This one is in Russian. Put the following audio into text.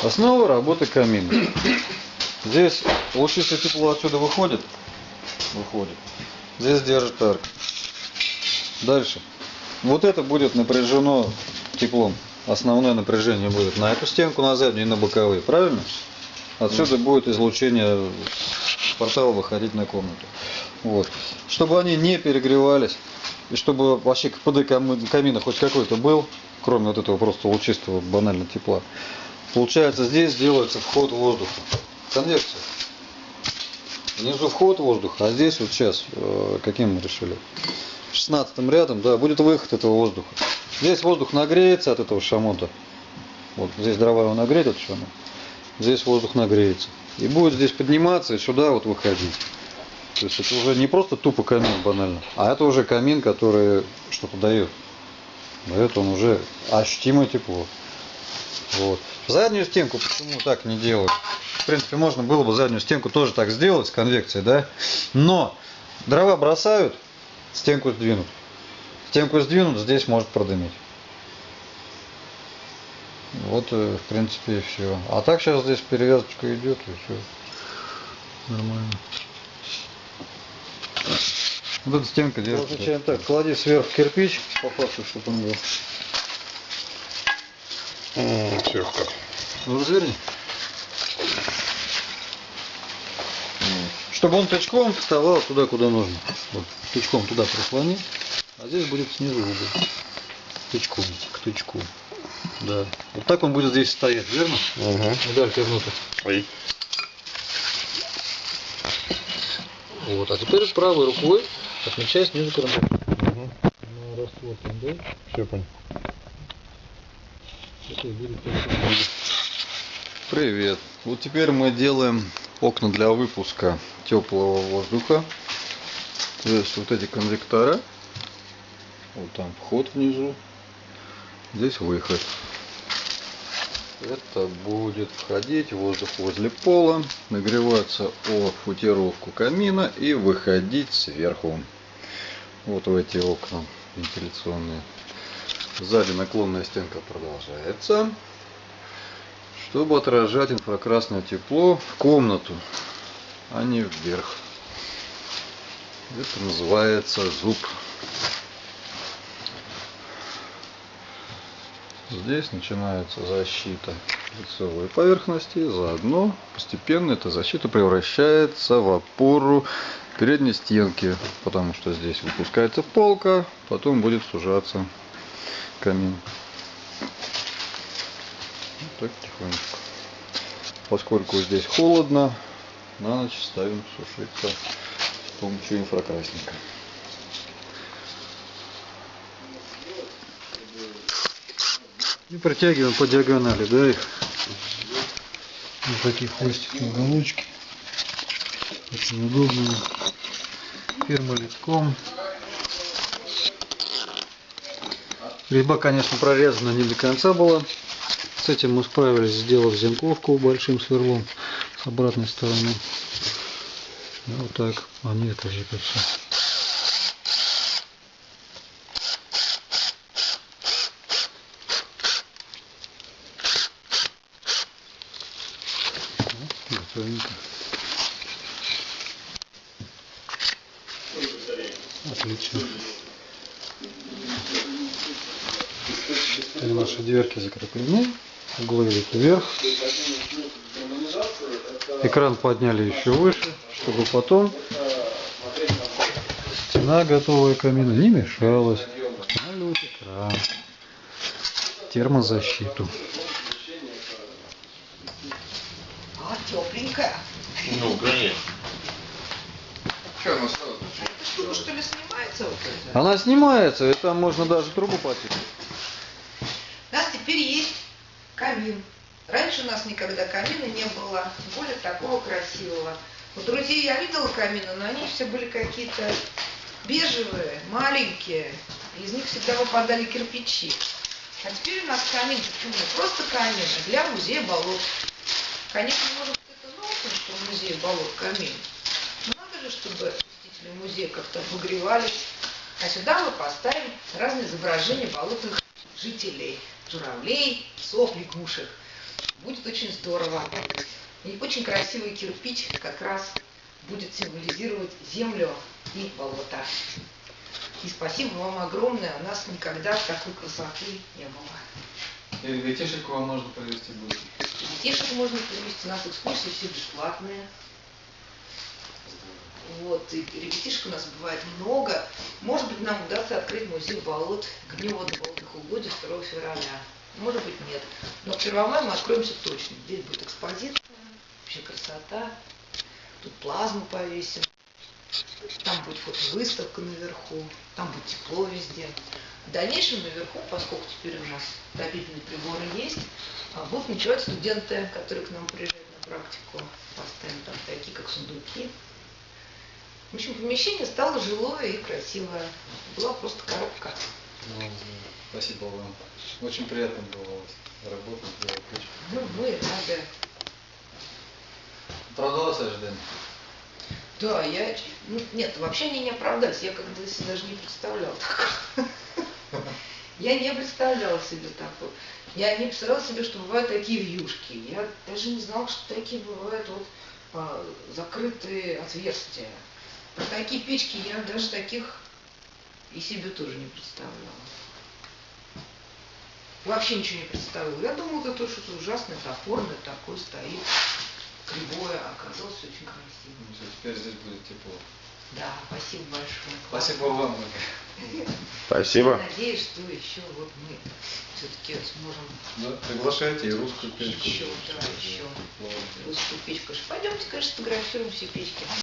Основа работы камина. Здесь лучистое тепло отсюда выходит. Здесь держит арка. Дальше. Вот это будет напряжено теплом. Основное напряжение будет на эту стенку, на заднюю и на боковые. Правильно? Отсюда будет излучение с портала выходить на комнату. Вот. Чтобы они не перегревались, и чтобы вообще КПД камина хоть какой-то был, кроме вот этого просто лучистого банально тепла, получается, здесь делается вход воздуха. Конвекция. Внизу вход воздуха, а здесь вот сейчас, каким мы решили? 16-м рядом, да, будет выход этого воздуха. Здесь воздух нагреется от этого шамота. Вот здесь дрова его нагреть, этот шамот. Здесь воздух нагреется. И будет здесь подниматься и сюда вот выходить. То есть это уже не просто тупо камин банально, а это уже камин, который что-то дает. Дает он уже ощутимое тепло. Вот. Заднюю стенку почему так не делают? В принципе, можно было бы заднюю стенку тоже так сделать с конвекцией, да? Но дрова бросают, стенку сдвинут. Стенку сдвинут, здесь может продымить. Вот, в принципе, и все. А так сейчас здесь перевязочка идет, и все. Нормально. Вот эта стенка держится. Получаем так, клади сверху кирпич, по факту, чтобы он был. Сверху как? Ну, разверни. Чтобы он тычком вставал туда, куда нужно. Вот, тычком туда прислони, а здесь будет снизу угол. Тычком, к тычку. Да. Вот так он будет здесь стоять, верно? Угу. Медалька внутрь. Ой. Вот, а теперь правой рукой отмечай снизу карандаш. Угу. На раствор там, да? Все понял. Это и будет. Привет. Вот теперь мы делаем окна для выпуска теплого воздуха. То есть вот эти конвектора. Вот там вход внизу. Здесь выход. Это будет входить воздух возле пола, нагреваться о футировку камина и выходить сверху. Вот в эти окна вентиляционные. Сзади наклонная стенка продолжается, чтобы отражать инфракрасное тепло в комнату, а не вверх. Это называется зуб. Здесь начинается защита лицевой поверхности, заодно постепенно эта защита превращается в опору передней стенки, потому что здесь выпускается полка, потом будет сужаться камин. Вот так тихонечко. Поскольку здесь холодно, на ночь ставим сушиться с помощью инфракрасника. И протягиваем по диагонали, да, их. Вот такие хвостики, уголочки. Очень удобно. Фермолитком. Резьба, конечно, прорезана не до конца была. С этим мы справились, сделав зенковку большим сверлом с обратной стороны. И вот так. А нет, это же все. Готовенько. Отлично. Теперь наши дверки закреплены. Углы идут вверх. Экран подняли еще выше, чтобы потом стена готовая камина не мешалась. Устанавливать экран. Термозащиту. Тепленькая. Ну, конечно. Это что ли снимается вот это? Она снимается, и там можно даже трубу потянуть. У нас теперь есть камин. Раньше у нас никогда камина не было, тем более такого красивого. У друзей я видела камины, но они все были какие-то бежевые, маленькие. Из них всегда выпадали кирпичи. А теперь у нас камин, почему не просто камин, а для музея болот. Конечно, может быть, это нонсенс, что в музее болот камин. Но надо же, чтобы посетители музея как-то обогревались. А сюда мы поставим разные изображения болотных жителей. Журавлей, сов, лягушек. будет очень здорово. И очень красивый кирпич как раз будет символизировать землю и болото. И спасибо вам огромное, у нас никогда такой красоты не было. И ребятишек вам можно провести будет. Детишек можно привезти, у нас экскурсии все бесплатные. Вот, и ребятишек у нас бывает много. Может быть, нам удастся открыть музей болот к Дню водно-болотных угодий 2 февраля. Может быть, нет. Но к 1 мая мы откроемся точно. Здесь будет экспозиция, вообще красота. Тут плазму повесим. Там будет фотовыставка наверху. Там будет тепло везде. В дальнейшем наверху, поскольку теперь у нас отопительные приборы есть, будут ночевать студенты, которые к нам приезжают на практику. Поставим там такие, как сундуки. В общем, помещение стало жилое и красивое. Была просто коробка. Ну, спасибо вам. Очень приятно было у вас работать, делать ключ. Ну, мы рады. Оправдалось ожидание? Да, нет, вообще они не оправдались. Я когда себе даже не представляла такого. Я не представляла себе такого. Я не представляла себе, что бывают такие вьюшки. Я даже не знала, что такие бывают закрытые отверстия. Про такие печки я даже таких и себе тоже не представляла. Вообще ничего не представляла. Я думала, это что-то ужасное, топорное такое стоит, кривое, а оказалось очень красиво. Ну, все, теперь здесь будет тепло. Да, спасибо большое. Спасибо вам. Ольга. Спасибо. Надеюсь, что еще вот мы все-таки сможем Да, приглашайте и русскую печку. еще русскую печку. Пойдемте, конечно, сфотографируем все печки.